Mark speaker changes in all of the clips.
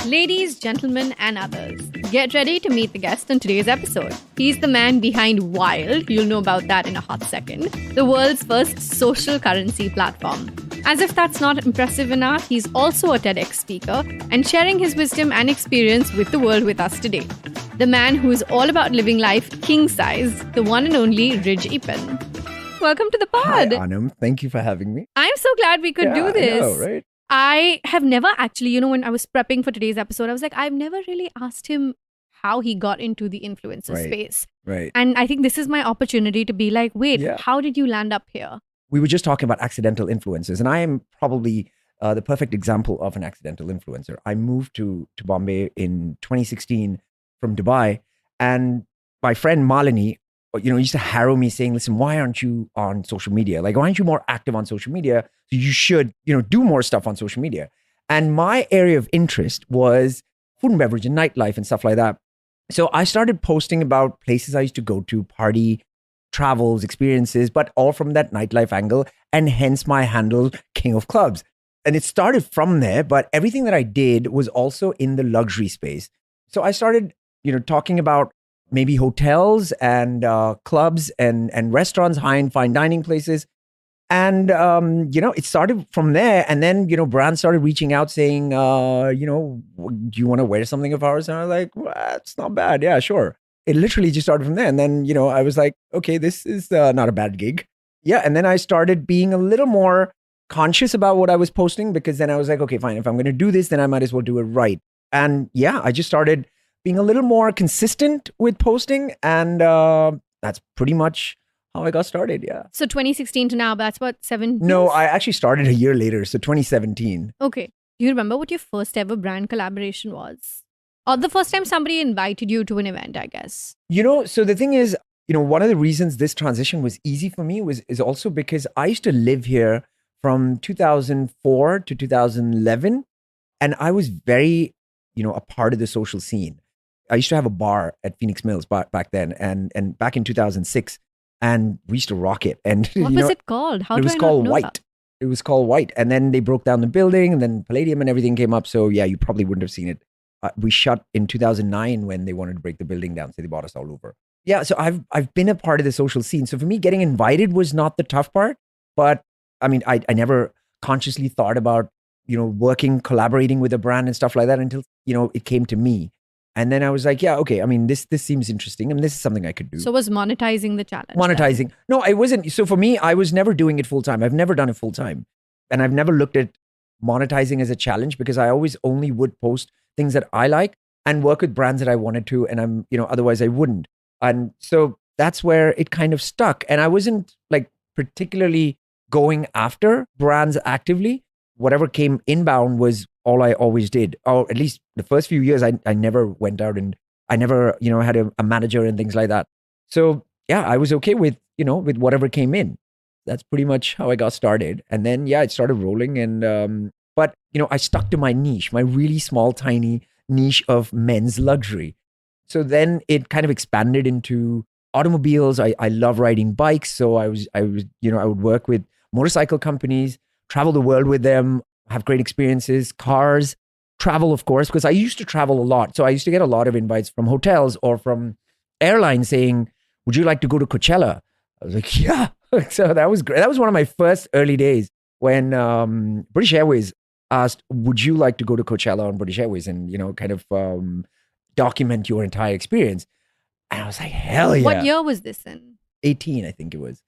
Speaker 1: Ladies, gentlemen, and others, get ready to meet the guest on today's episode. He's the man behind Wild, you'll know about that in a hot second, the world's first social currency platform. As if that's not impressive enough, he's also a TEDx speaker and sharing his wisdom and experience with the world with us today. The man who is all about living life king size, the one and only Rijj Eapen. Welcome to the pod.
Speaker 2: Hi, Aanam. Thank you for having me.
Speaker 1: I'm so glad we could do this.
Speaker 2: I know, right?
Speaker 1: I have never actually, when I was prepping for today's episode, I was like, I've never really asked him how he got into the influencer space.
Speaker 2: Right.
Speaker 1: And I think this is my opportunity to be like, wait, how did you land up here?
Speaker 2: We were just talking about accidental influencers, and I am probably the perfect example of an accidental influencer. I moved to Bombay in 2016 from Dubai, and my friend Malini, used to harrow me saying, listen, why aren't you on social media? Like, why aren't you more active on social media? So you should, do more stuff on social media. And my area of interest was food and beverage and nightlife and stuff like that. So I started posting about places I used to go to, party, travels, experiences, but all from that nightlife angle, and hence my handle, King of Clubs. And it started from there, but everything that I did was also in the luxury space. So I started, talking about maybe hotels and clubs and restaurants, high-end fine dining places. And, it started from there. And then, brands started reaching out saying, do you want to wear something of ours? And I was like, well, it's not bad. Yeah, sure. It literally just started from there. And then, I was like, okay, this is not a bad gig. Yeah. And then I started being a little more conscious about what I was posting, because then I was like, okay, fine. If I'm going to do this, then I might as well do it right. And yeah, I just started being a little more consistent with posting. And that's pretty much how I got started. Yeah.
Speaker 1: So 2016 to now, that's what, 7 years?
Speaker 2: No, I actually started a year later. So 2017.
Speaker 1: Okay. Do you remember what your first ever brand collaboration was? Or the first time somebody invited you to an event, I guess?
Speaker 2: So the thing is, one of the reasons this transition was easy for me is also because I used to live here from 2004 to 2011. And I was very, a part of the social scene. I used to have a bar at Phoenix Mills back then, and back in 2006, and we used to rock it. And
Speaker 1: what was it called? How
Speaker 2: it
Speaker 1: do
Speaker 2: was
Speaker 1: I
Speaker 2: called
Speaker 1: not know
Speaker 2: White.
Speaker 1: that?
Speaker 2: It was called White, and then they broke down the building, and then Palladium and everything came up. So yeah, you probably wouldn't have seen it. We shut in 2009 when they wanted to break the building down, so they bought us all over. Yeah, so I've been a part of the social scene. So for me, getting invited was not the tough part, but I mean, I never consciously thought about working, collaborating with a brand and stuff like that until it came to me. And then I was like, yeah, okay. I mean, this seems interesting. I mean, this is something I could do.
Speaker 1: So was monetizing the challenge?
Speaker 2: Monetizing. Then? No, it wasn't. So for me, I was never doing it full time. I've never done it full time. And I've never looked at monetizing as a challenge, because I always only would post things that I like and work with brands that I wanted to. And otherwise I wouldn't. And so that's where it kind of stuck. And I wasn't like particularly going after brands actively. Whatever came inbound was all I always did. Or at least the first few years, I never went out, and I never, had a manager and things like that. So yeah, I was okay with, with whatever came in. That's pretty much how I got started. And then, yeah, it started rolling. And, but, I stuck to my niche, my really small, tiny niche of men's luxury. So then it kind of expanded into automobiles. I love riding bikes. So I would work with motorcycle companies, travel the world with them, have great experiences, cars, travel, of course, because I used to travel a lot. So I used to get a lot of invites from hotels or from airlines saying, would you like to go to Coachella? I was like, yeah. So that was great. That was one of my first early days when British Airways asked, would you like to go to Coachella on British Airways and, kind of document your entire experience? And I was like, hell yeah.
Speaker 1: What year was this in?
Speaker 2: 18, I think it was.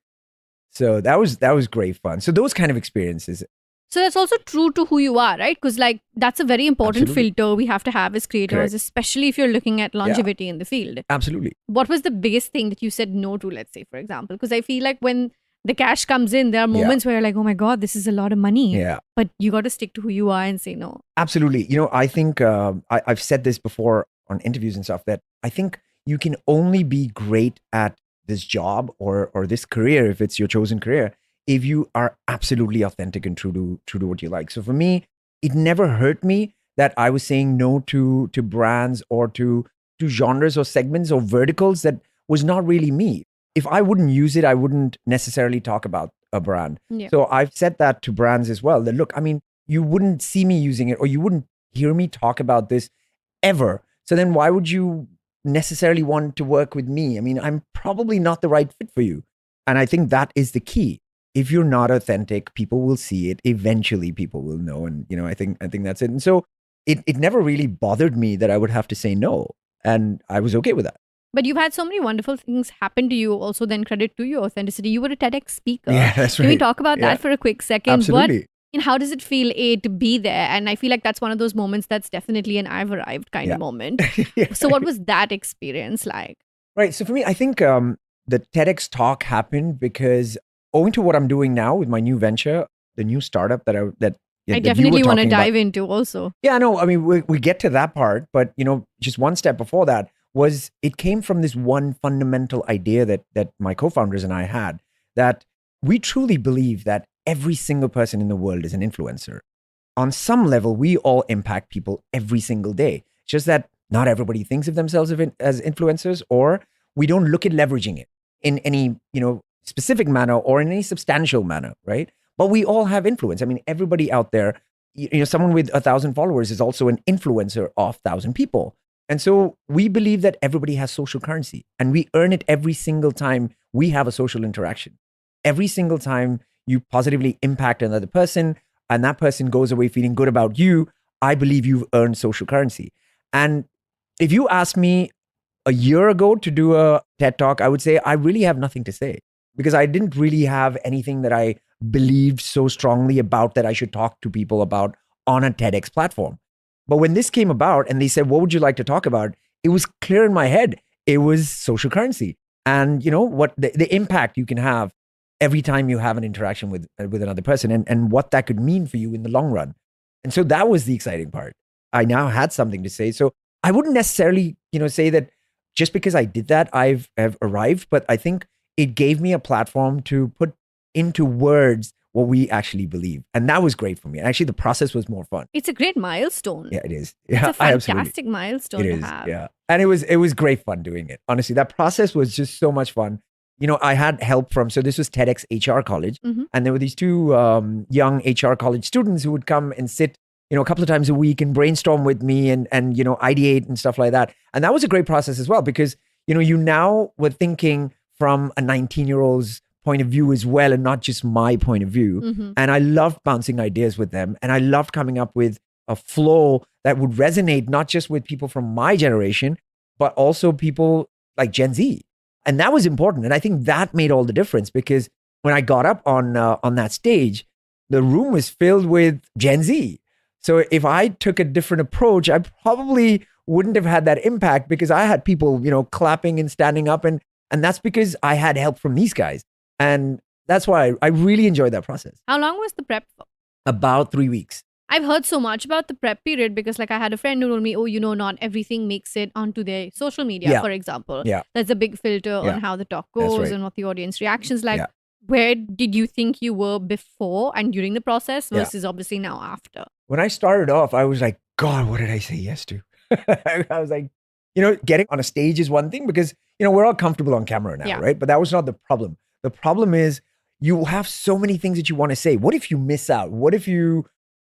Speaker 2: So that was great fun. So those kind of experiences.
Speaker 1: So that's also true to who you are, right? Because that's a very important filter we have to have as creators, especially if you're looking at longevity in the field.
Speaker 2: Absolutely.
Speaker 1: What was the biggest thing that you said no to, let's say, for example? Because I feel like when the cash comes in, there are moments where you're like, oh my God, this is a lot of money.
Speaker 2: Yeah.
Speaker 1: But you got to stick to who you are and say no.
Speaker 2: Absolutely. I think I've said this before on interviews and stuff, that I think you can only be great at this job or this career, if it's your chosen career, if you are absolutely authentic and true to what you like. So for me, it never hurt me that I was saying no to brands or to genres or segments or verticals that was not really me. If I wouldn't use it, I wouldn't necessarily talk about a brand. Yeah. So I've said that to brands as well, that look, I mean, you wouldn't see me using it, or you wouldn't hear me talk about this ever. So then why would you necessarily want to work with me? I mean, I'm probably not the right fit for you. And I think that is the key. If you're not authentic, people will see it. Eventually people will know. And, I think that's it. And so it never really bothered me that I would have to say no. And I was okay with that.
Speaker 1: But you've had so many wonderful things happen to you also, then credit to your authenticity. You were a TEDx speaker.
Speaker 2: Yeah, that's right.
Speaker 1: Can we talk about that for a quick second?
Speaker 2: Absolutely.
Speaker 1: And how does it feel to be there? And I feel like that's one of those moments that's definitely an I've arrived kind of moment. So what was that experience like?
Speaker 2: Right. So for me, I think the TEDx talk happened because owing to what I'm doing now with my new venture, the new startup I
Speaker 1: definitely want to dive into also.
Speaker 2: Yeah, no, I mean, we get to that part, but just one step before that was it came from this one fundamental idea that my co-founders and I had, that we truly believe that every single person in the world is an influencer. On some level, we all impact people every single day. It's just that not everybody thinks of themselves as influencers, or we don't look at leveraging it in any, specific manner or in any substantial manner, right? But we all have influence. I mean, everybody out there, someone with 1,000 followers is also an influencer of 1,000 people. And so we believe that everybody has social currency, and we earn it every single time we have a social interaction. Every single time you positively impact another person and that person goes away feeling good about you, I believe you've earned social currency. And if you asked me a year ago to do a TED Talk, I would say I really have nothing to say, because I didn't really have anything that I believed so strongly about that I should talk to people about on a TEDx platform. But when this came about and they said, what would you like to talk about? It was clear in my head. It was social currency. And what the impact you can have every time you have an interaction with another person, and what that could mean for you in the long run. And so that was the exciting part. I now had something to say. So I wouldn't necessarily, say that just because I did that, I've arrived, but I think it gave me a platform to put into words what we actually believe. And that was great for me. Actually, the process was more fun.
Speaker 1: It's a great milestone.
Speaker 2: Yeah, it is. Yeah,
Speaker 1: it's a fantastic milestone to have.
Speaker 2: Yeah. And it was great fun doing it. Honestly, that process was just so much fun. I had help so this was TEDx HR College.
Speaker 1: Mm-hmm.
Speaker 2: And there were these two young HR college students who would come and sit, a couple of times a week and brainstorm with me and ideate and stuff like that. And that was a great process as well, because, you now were thinking from a 19-year-old's point of view as well, and not just my point of view.
Speaker 1: Mm-hmm.
Speaker 2: And I loved bouncing ideas with them. And I loved coming up with a flow that would resonate not just with people from my generation, but also people like Gen Z. And that was important. And I think that made all the difference, because when I got up on that stage, the room was filled with Gen Z. So if I took a different approach, I probably wouldn't have had that impact, because I had people, clapping and standing up. And that's because I had help from these guys. And that's why I really enjoyed that process.
Speaker 1: How long was the prep for?
Speaker 2: About 3 weeks.
Speaker 1: I've heard so much about the prep period, because I had a friend who told me, not everything makes it onto their social media, for example.
Speaker 2: Yeah.
Speaker 1: There's a big filter on how the talk goes,
Speaker 2: right.
Speaker 1: and what the audience reactions like.
Speaker 2: Yeah.
Speaker 1: Where did you think you were before and during the process versus obviously now after?
Speaker 2: When I started off, I was like, God, what did I say yes to? I was like, getting on a stage is one thing, because, we're all comfortable on camera now, right? But that was not the problem. The problem is you have so many things that you want to say. What if you miss out? What if you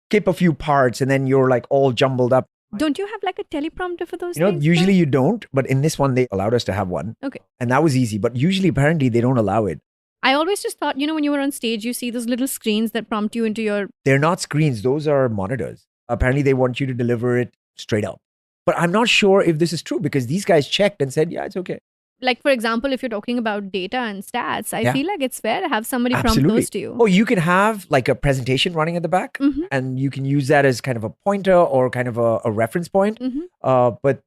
Speaker 2: skip a few parts and then you're like all jumbled up?
Speaker 1: Don't you have like a teleprompter for those things?
Speaker 2: Usually you don't, but in this one, they allowed us to have one.
Speaker 1: Okay.
Speaker 2: And that was easy, but usually apparently they don't allow it.
Speaker 1: I always just thought, when you were on stage, you see those little screens that prompt you into your...
Speaker 2: They're not screens. Those are monitors. Apparently they want you to deliver it straight up. But I'm not sure if this is true, because these guys checked and said, yeah, it's okay.
Speaker 1: Like, for example, if you're talking about data and stats, I feel like it's fair to have somebody
Speaker 2: Absolutely.
Speaker 1: prompt those to you.
Speaker 2: Oh, you can have like a presentation running at the back, and you can use that as kind of a pointer or kind of a reference point. But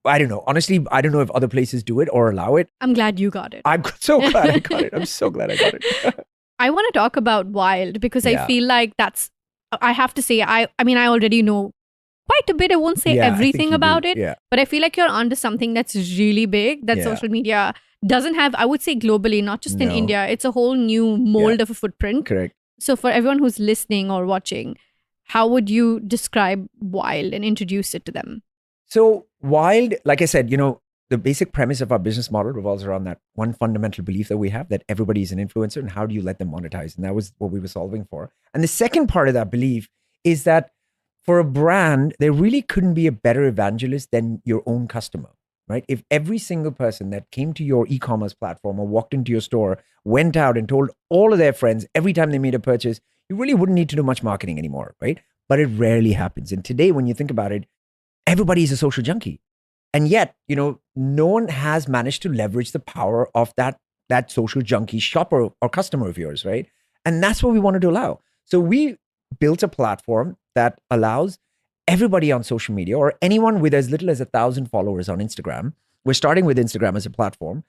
Speaker 2: I don't know. Honestly, I don't know if other places do it or allow it.
Speaker 1: I'm glad you got it.
Speaker 2: I'm so glad I got it. I'm so glad I got it.
Speaker 1: I want to talk about Wild, because I feel like I have to say, I mean, I already know quite a bit. I won't say everything about it, but I feel like you're onto something that's really big that social media doesn't have, I would say globally, not just in India. It's a whole new mold of a footprint.
Speaker 2: Correct.
Speaker 1: So for everyone who's listening or watching, how would you describe Wild and introduce it to them?
Speaker 2: So Wild, like I said, the basic premise of our business model revolves around that one fundamental belief that we have, that everybody is an influencer, and how do you let them monetize? And that was what we were solving for. And the second part of that belief is that for a brand, there really couldn't be a better evangelist than your own customer, right? If every single person that came to your e-commerce platform or walked into your store went out and told all of their friends every time they made a purchase, you really wouldn't need to do much marketing anymore, right? But it rarely happens. And today, when you think about it, everybody is a social junkie. And yet, no one has managed to leverage the power of that social junkie shopper or customer of yours, right? And that's what we wanted to allow. So we built a platform that allows everybody on social media or anyone with as little as 1,000 followers on Instagram. We're starting with Instagram as a platform.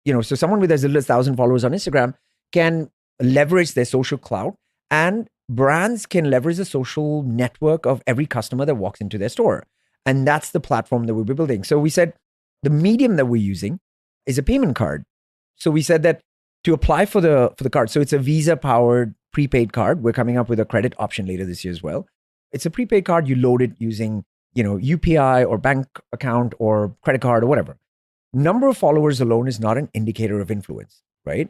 Speaker 2: So someone with as little as 1,000 followers on Instagram can leverage their social clout, and brands can leverage the social network of every customer that walks into their store. And that's the platform that we'll be building. So we said the medium that we're using is a payment card. So we said that to apply for the card, so it's a Visa-powered prepaid card. We're coming up with a credit option later this year as well. It's a prepaid card. You load it using, UPI or bank account or credit card or whatever. Number of followers alone is not an indicator of influence, right?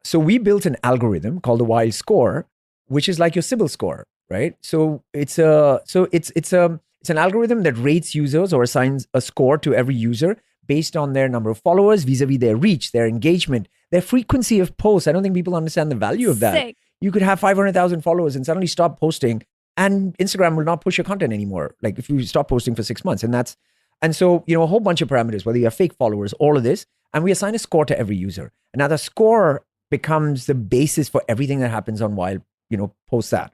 Speaker 2: So we built an algorithm called the Wild Score, which is like your CIBIL score, right? So it's an algorithm that rates users or assigns a score to every user based on their number of followers, vis-a-vis their reach, their engagement, their frequency of posts. I don't think people understand the value of that.
Speaker 1: Sick.
Speaker 2: You could have 500,000 followers and suddenly stop posting, and Instagram will not push your content anymore. Like if you stop posting for 6 months, and so, a whole bunch of parameters, whether you have fake followers, all of this, and we assign a score to every user. And now the score becomes the basis for everything that happens on Wild, post that.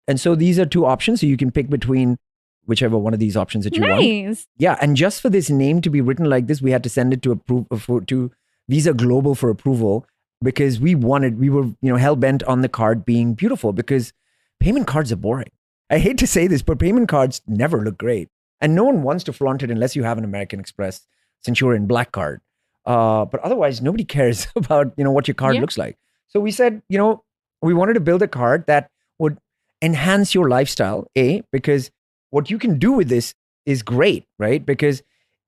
Speaker 2: And so these are two options. So you can pick between whichever one of these options that you want.
Speaker 1: Nice.
Speaker 2: Yeah. And just for this name to be written like this, we had to send it to Visa Global for approval, because we were, hell bent on the card being beautiful, because payment cards are boring. I hate to say this, but payment cards never look great. And no one wants to flaunt it unless you have an American Express Centurion Black card. But otherwise, nobody cares about, what your card looks like. So we said, we wanted to build a card that would enhance your lifestyle, because what you can do with this is great, right? Because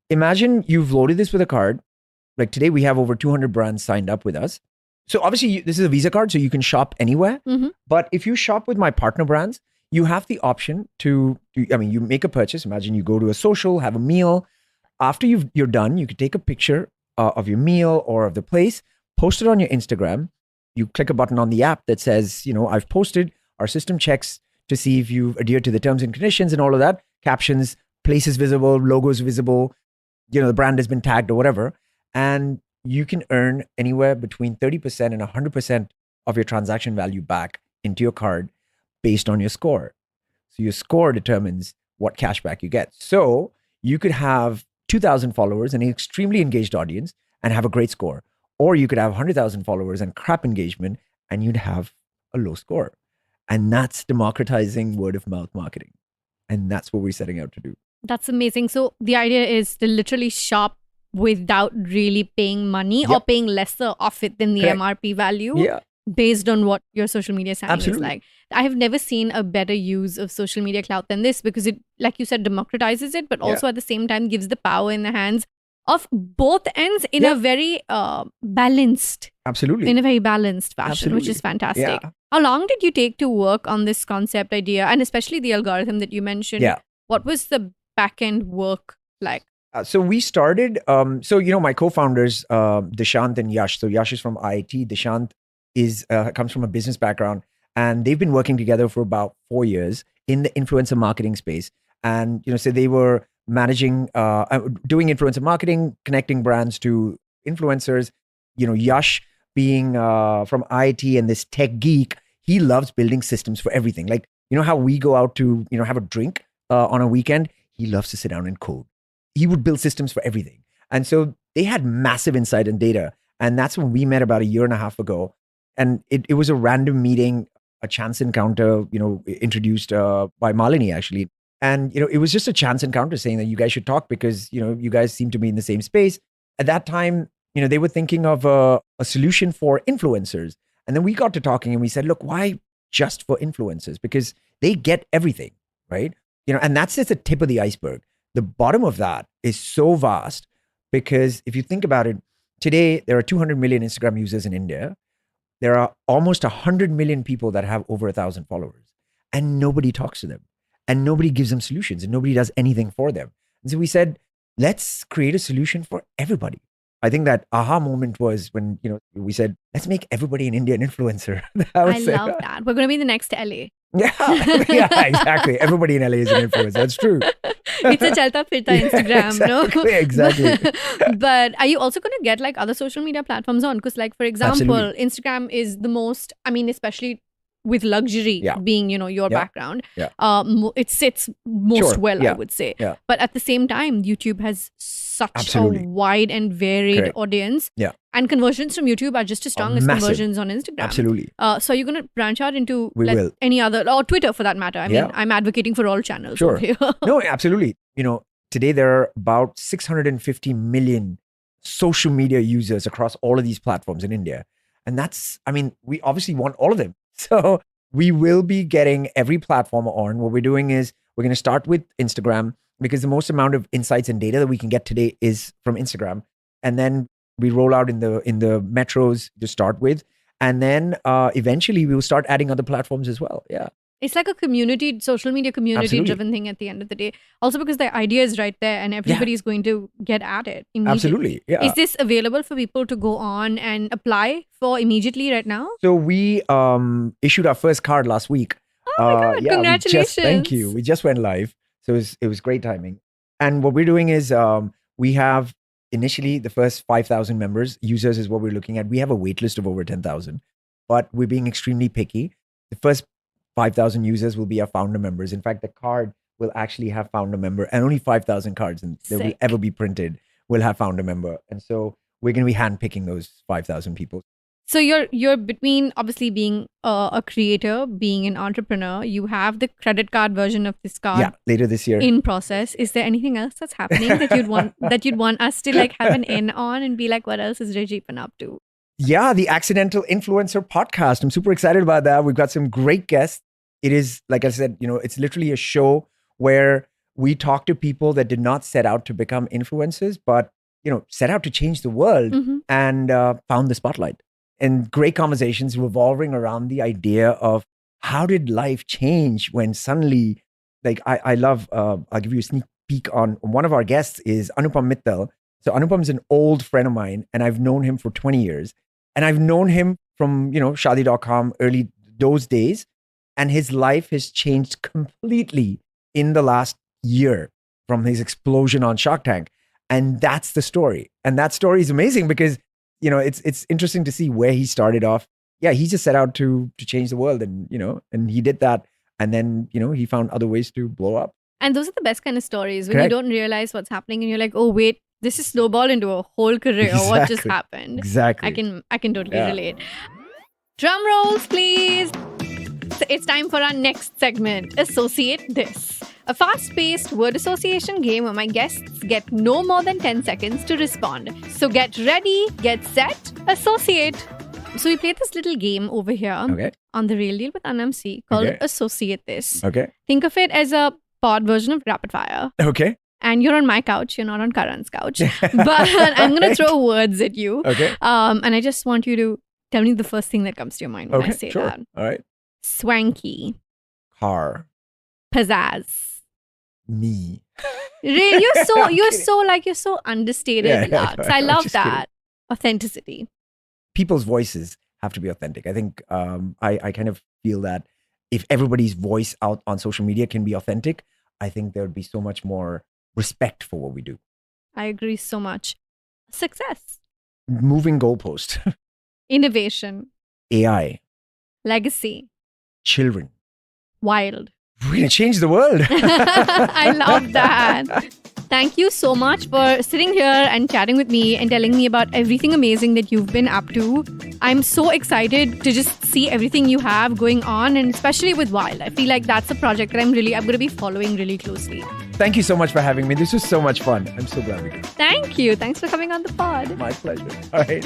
Speaker 2: imagine you've loaded this with a card. Like today, we have over 200 brands signed up with us. So obviously, this is a Visa card, so you can shop anywhere.
Speaker 1: Mm-hmm.
Speaker 2: But if you shop with my partner brands, you have the option you make a purchase. Imagine you go to a social, have a meal. After you're done, you could take a picture of your meal or of the place, post it on your Instagram. You click a button on the app that says, I've posted. Our system checks to see if you've adhered to the terms and conditions and all of that. Captions, places visible, logos visible, the brand has been tagged or whatever. And you can earn anywhere between 30% and 100% of your transaction value back into your card based on your score. So your score determines what cashback you get. So you could have 2,000 followers and an extremely engaged audience and have a great score. Or you could have 100,000 followers and crap engagement and you'd have a low score. And that's democratizing word of mouth marketing. And that's what we're setting out to do.
Speaker 1: That's amazing. So the idea is to literally shop without really paying money or paying lesser of it than the MRP value based on what your social media standing is like. I have never seen a better use of social media clout than this, because it, like you said, democratizes it, but also at the same time gives the power in the hands of both ends in a very balanced, in a very balanced fashion, which is fantastic.
Speaker 2: Yeah.
Speaker 1: How long did you take to work on this concept idea, and especially the algorithm that you mentioned?
Speaker 2: Yeah.
Speaker 1: What was the back end work like?
Speaker 2: So we started, my co-founders, Dishant and Yash. So Yash is from IIT. Dishant comes from a business background, and they've been working together for about 4 years in the influencer marketing space. And, so they were managing, doing influencer marketing, connecting brands to influencers. Yash being from IIT and this tech geek, he loves building systems for everything. Like, how we go out to, have a drink on a weekend, he loves to sit down and code. He would build systems for everything. And so they had massive insight and data. And that's when we met about 1.5 years ago. And it was a random meeting, a chance encounter, introduced by Malini, actually. And, it was just a chance encounter saying that you guys should talk because, you guys seem to be in the same space. At that time, they were thinking of a solution for influencers. And then we got to talking and we said, look, why just for influencers? Because they get everything, right? And that's just the tip of the iceberg. The bottom of that is so vast, because if you think about it, today there are 200 million Instagram users in India. There are almost 100 million people that have over 1,000 followers, and nobody talks to them. and nobody gives them solutions and nobody does anything for them. And so we said, let's create a solution for everybody. I think that aha moment was when, we said, let's make everybody an Indian influencer.
Speaker 1: I love that. We're going to be the next LA.
Speaker 2: Yeah, yeah, exactly. Everybody in LA is an influencer. That's true.
Speaker 1: It's a chalta firta Instagram,
Speaker 2: no? Exactly.
Speaker 1: But are you also going to get like other social media platforms on? Because like, for example,
Speaker 2: Absolutely.
Speaker 1: Instagram is the most, especially with luxury being, your background.
Speaker 2: Yeah.
Speaker 1: It sits most well,
Speaker 2: Yeah.
Speaker 1: I would say.
Speaker 2: Yeah.
Speaker 1: But at the same time, YouTube has such
Speaker 2: Absolutely.
Speaker 1: a wide and varied
Speaker 2: Correct.
Speaker 1: audience.
Speaker 2: Yeah.
Speaker 1: And conversions from YouTube are just as strong as
Speaker 2: massive.
Speaker 1: conversions on Instagram.
Speaker 2: Absolutely.
Speaker 1: So you're going to branch out into
Speaker 2: We will.
Speaker 1: any other, or Twitter for that matter. I mean,
Speaker 2: Yeah.
Speaker 1: I'm advocating for all channels.
Speaker 2: Sure.
Speaker 1: over here.
Speaker 2: No, absolutely. Today there are about 650 million social media users across all of these platforms in India. And we obviously want all of them. So we will be getting every platform on. What we're doing is we're going to start with Instagram because the most amount of insights and data that we can get today is from Instagram. And then we roll out in the metros to start with. And then eventually we will start adding other platforms as well. Yeah.
Speaker 1: It's like a social media community driven thing at the end of the day. Also because the idea is right there and everybody's going to get at it immediately.
Speaker 2: Absolutely. Yeah.
Speaker 1: Is this available for people to go on and apply for immediately right now?
Speaker 2: So we issued our first card last week.
Speaker 1: Oh my God, congratulations.
Speaker 2: Thank you. We just went live. So it was great timing. And what we're doing is we have initially the first 5,000 users is what we're looking at. We have a wait list of over 10,000, but we're being extremely picky. The first 5,000 users will be our founder members. In fact, the card will actually have founder member, and only 5,000 cards that will ever be printed will have founder member. And so we're going to be handpicking those 5,000 people.
Speaker 1: So you're between obviously being a creator, being an entrepreneur. You have the credit card version of this card.
Speaker 2: Later this year.
Speaker 1: In process. Is there anything else that's happening that you'd want us to like have an in on and be like, what else is Rijj Eapen up to?
Speaker 2: Yeah, the Accidental Influencer podcast. I'm super excited about that. We've got some great guests. It is, like I said, it's literally a show where we talk to people that did not set out to become influencers, but, set out to change the world and found the spotlight. And great conversations revolving around the idea of how did life change when suddenly, like I love, I'll give you a sneak peek on one of our guests is Anupam Mittal. So Anupam's an old friend of mine and I've known him for 20 years. And I've known him from, Shaadi.com, early those days. And his life has changed completely in the last year from his explosion on Shark Tank. And that's the story. And that story is amazing because, it's interesting to see where he started off. Yeah, he just set out to change the world and, and he did that. And then, he found other ways to blow up.
Speaker 1: And those are the best kind of stories when you don't realize what's happening and you're like, oh, wait, this is snowball into a whole career.
Speaker 2: Exactly.
Speaker 1: What just happened?
Speaker 2: Exactly.
Speaker 1: I can totally relate. Drum rolls, please. So it's time for our next segment, Associate This. A fast-paced word association game where my guests get no more than 10 seconds to respond. So get ready, get set, associate. So we played this little game over here on The Real Deal with Aanam C called Associate This.
Speaker 2: Okay.
Speaker 1: Think of it as a pod version of Rapid Fire.
Speaker 2: Okay.
Speaker 1: And you're on my couch, you're not on Karan's couch. But I'm going to throw words at you.
Speaker 2: Okay.
Speaker 1: And I just want you to tell me the first thing that comes to your mind when I say that.
Speaker 2: All right.
Speaker 1: Swanky.
Speaker 2: Car.
Speaker 1: Pizzazz.
Speaker 2: Me.
Speaker 1: Really? You're so understated, Lux. I love that. Kidding. Authenticity.
Speaker 2: People's voices have to be authentic. I think I kind of feel that if everybody's voice out on social media can be authentic, I think there would be so much more respect for what we do.
Speaker 1: I agree so much. Success.
Speaker 2: Moving goalpost.
Speaker 1: Innovation.
Speaker 2: AI.
Speaker 1: Legacy.
Speaker 2: Children.
Speaker 1: Wild.
Speaker 2: We're going to change the world.
Speaker 1: I love that. Thank you so much for sitting here and chatting with me and telling me about everything amazing that you've been up to. I'm so excited to just see everything you have going on, and especially with Wild. I feel like that's a project that I'm going to be following really closely.
Speaker 2: Thank you so much for having me. This was so much fun. I'm so glad we did.
Speaker 1: Thank you. Thanks for coming on the pod.
Speaker 2: My pleasure. All right.